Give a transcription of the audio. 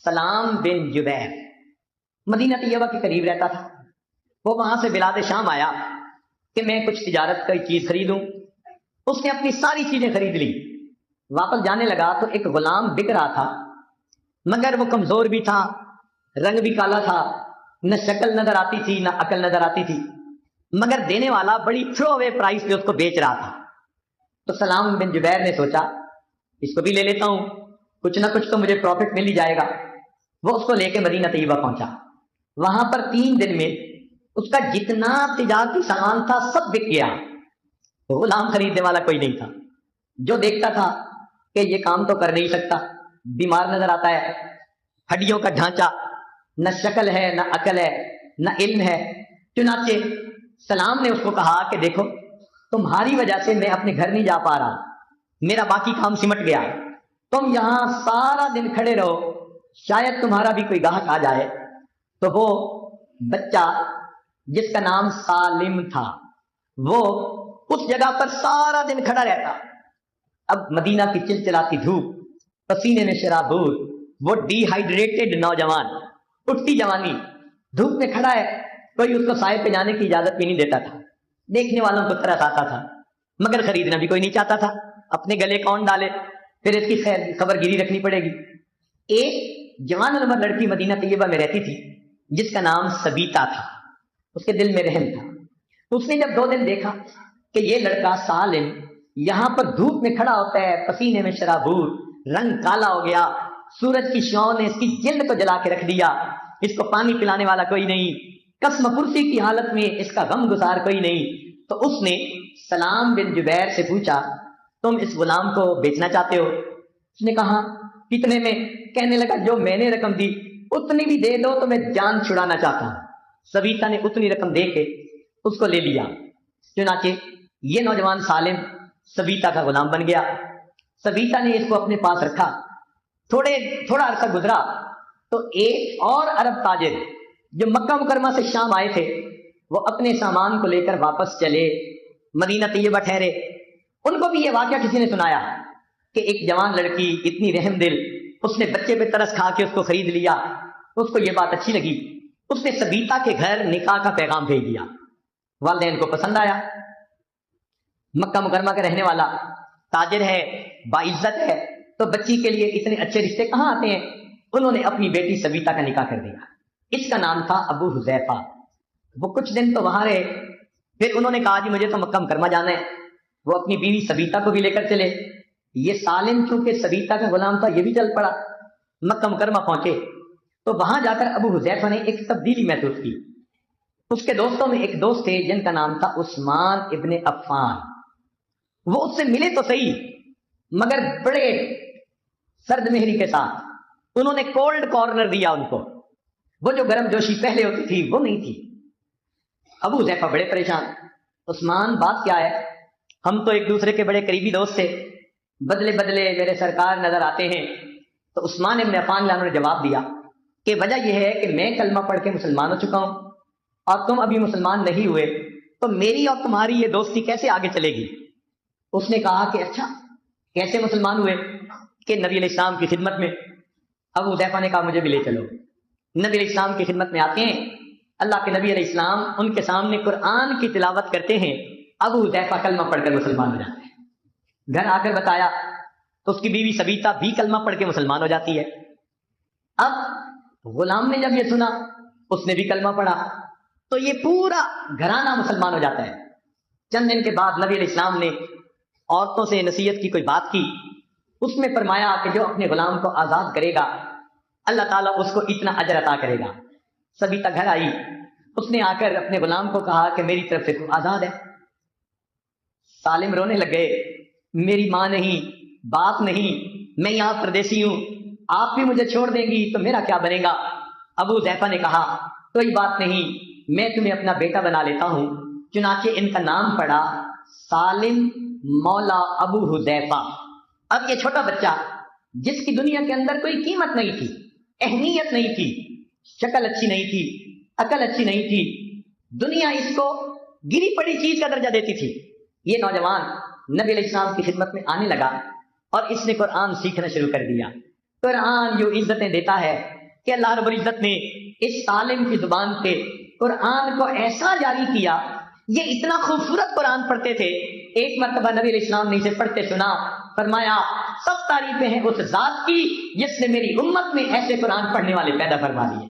سلام بن جبیر مدینہ طیبہ کے قریب رہتا تھا. وہ وہاں سے بلاد شام آیا کہ میں کچھ تجارت کی چیز خریدوں. اس نے اپنی ساری چیزیں خرید لی. واپس جانے لگا تو ایک غلام بک رہا تھا، مگر وہ کمزور بھی تھا، رنگ بھی کالا تھا، نہ شکل نظر آتی تھی نہ عقل نظر آتی تھی، مگر دینے والا بڑی تھرو اوے پرائس پہ اس کو بیچ رہا تھا. تو سلام بن جبیر نے سوچا اس کو بھی لے لیتا ہوں، کچھ نہ کچھ تو مجھے پروفٹ مل ہی جائے گا. وہ اس کو لے کے مدینہ طیبہ پہنچا. وہاں پر 3 دن میں اس کا جتنا تجارتی سامان تھا سب بک گیا. غلام خریدنے والا کوئی نہیں تھا. جو دیکھتا تھا کہ یہ کام تو کر نہیں سکتا، بیمار نظر آتا ہے، ہڈیوں کا ڈھانچہ، نہ شکل ہے نہ عقل ہے نہ علم ہے. چنانچہ سلام نے اس کو کہا کہ دیکھو تمہاری وجہ سے میں اپنے گھر نہیں جا پا رہا، میرا باقی کام سمٹ گیا، تم یہاں سارا دن کھڑے رہو، شاید تمہارا بھی کوئی گاہک آ جائے. تو وہ بچہ جس کا نام سالم تھا وہ اس جگہ پر سارا دن کھڑا رہتا. اب مدینہ کی چلچلاتی دھوپ، پسینے میں شرابور، وہ ڈی ہائیڈریٹڈ نوجوان، اٹھتی جوانی، دھوپ میں کھڑا ہے، کوئی اس کو سائے پہ جانے کی اجازت بھی نہیں دیتا تھا. دیکھنے والوں کو ترس آتا تھا، مگر خریدنا بھی کوئی نہیں چاہتا تھا. اپنے گلے کون ڈالے، پھر اس کی خبر گیری رکھنی پڑے گی. ایک جوان العمر لڑکی مدینہ طیبہ میں رہتی تھی جس کا نام سبیتا تھا. اس کے دل میں رحم تھا. اس نے جب 2 دن دیکھا کہ یہ لڑکا سالم یہاں پر دھوپ میں کھڑا ہوتا ہے، پسینے میں شرابور، رنگ کالا ہو گیا، سورج کی شعاعوں نے اس کی جلد کو جلا کے رکھ دیا، اس کو پانی پلانے والا کوئی نہیں، قسم کرسی کی حالت میں اس کا غم گسار کوئی نہیں. تو اس نے سلام بن جبیر سے پوچھا تم اس غلام کو بیچنا چاہتے ہو؟ اس نے کہا کتنے میں؟ کہنے لگا جو میں نے رقم دی اتنی بھی دے دو تو میں جان چھڑانا چاہتا ہوں. سبیتا نے اتنی رقم دے کے اس کو لے لیا. چنانچہ یہ نوجوان سالم سبیتا کا غلام بن گیا. سبیتا نے اس کو اپنے پاس رکھا. تھوڑا عرصہ گزرا تو ایک اور عرب تاجر جو مکہ مکرمہ سے شام آئے تھے وہ اپنے سامان کو لے کر واپس چلے، مدینہ طیبہ ٹھہرے. ان کو بھی یہ واقعہ کسی نے سنایا کہ ایک جوان لڑکی اتنی رحم دل، اس نے بچے پہ ترس کھا کے اس کو خرید لیا. اس کو یہ بات اچھی لگی، اس نے سبیتا کے گھر نکاح کا پیغام بھیج دیا. والدین کو پسند آیا. مکہ مکرمہ کا رہنے والا تاجر ہے، باعزت ہے، تو بچی کے لیے اتنے اچھے رشتے کہاں آتے ہیں. انہوں نے اپنی بیٹی سبیتا کا نکاح کر دیا. اس کا نام تھا ابو حذیفہ. وہ کچھ دن تو وہاں رہے، پھر انہوں نے کہا جی مجھے تو مکہ مکرمہ جانا ہے. وہ اپنی بیوی سبیتا کو بھی لے کر چلے. یہ سالم چونکہ سبیتا کا غلام تھا یہ بھی چل پڑا. مکہ مکرمہ پہنچے تو وہاں جا کر ابو حذیفہ نے ایک تبدیلی محسوس کی. اس کے دوستوں میں ایک دوست تھے جن کا نام تھا عثمان ابن عفان. وہ اس سے ملے تو صحیح مگر بڑے سرد مہری کے ساتھ. انہوں نے کولڈ کارنر دیا ان کو. وہ جو گرم جوشی پہلے ہوتی تھی وہ نہیں تھی. ابو حذیفہ بڑے پریشان. عثمان بات کیا ہے؟ ہم تو ایک دوسرے کے بڑے قریبی دوست تھے، بدلے بدلے میرے سرکار نظر آتے ہیں. تو عثمان ابن عفان نے جواب دیا کہ وجہ یہ ہے کہ میں کلمہ پڑھ کے مسلمان ہو چکا ہوں اور تم ابھی مسلمان نہیں ہوئے، تو میری اور تمہاری یہ دوستی کیسے آگے چلے گی؟ اس نے کہا کہ اچھا کیسے مسلمان ہوئے؟ کہ نبی علیہ السلام کی خدمت میں. ابو حذیفہ نے کہا مجھے بھی لے چلو. نبی علیہ السلام کی خدمت میں آتے ہیں. اللہ کے نبی علیہ السلام ان کے سامنے قرآن کی تلاوت کرتے ہیں. ابو حذیفہ کلمہ پڑھ کر مسلمان ہو جاتے ہیں. گھر آ کر بتایا تو اس کی بیوی سبیتا بھی کلمہ پڑھ کے مسلمان ہو جاتی ہے. اب غلام نے جب یہ سنا اس نے بھی کلمہ پڑھا تو یہ پورا گھرانہ مسلمان ہو جاتا ہے. چند دن کے بعد نبی علیہ السلام نے عورتوں سے نصیحت کی کوئی بات کی. اس میں فرمایا کہ جو اپنے غلام کو آزاد کرے گا اللہ تعالیٰ اس کو اتنا اجر عطا کرے گا. سبیتا گھر آئی. اس نے آ کر اپنے غلام کو کہا کہ میری طرف سے تو آزاد ہے. سالم رونے لگ گئے. میری ماں نہیں، باپ نہیں، میں یہاں پردیسی ہوں، آپ بھی مجھے چھوڑ دیں گی تو میرا کیا بنے گا؟ ابو حذیفہ نے کہا کوئی بات نہیں، میں تمہیں اپنا بیٹا بنا لیتا ہوں. چنانچہ ان کا نام پڑا سالم مولا ابو حذیفہ. اب یہ چھوٹا بچہ جس کی دنیا کے اندر کوئی قیمت نہیں تھی، اہمیت نہیں تھی، شکل اچھی نہیں تھی، عقل اچھی نہیں تھی، دنیا اس کو گری پڑی چیز کا درجہ دیتی تھی، یہ نوجوان نبی علیہ السلام کی خدمت میں آنے لگا اور اس نے قرآن سیکھنا شروع کر دیا. قرآن جو عزتیں دیتا ہے کہ اللہ رب العزت نے اس عالم کی زبان سے قرآن کو ایسا جاری کیا، یہ اتنا خوبصورت قرآن پڑھتے تھے، ایک مرتبہ نبی علیہ السلام نے اسے پڑھتے سنا، فرمایا سب تعریفیں ہیں اس ذات کی جس نے میری امت میں ایسے قرآن پڑھنے والے پیدا فرما دیے۔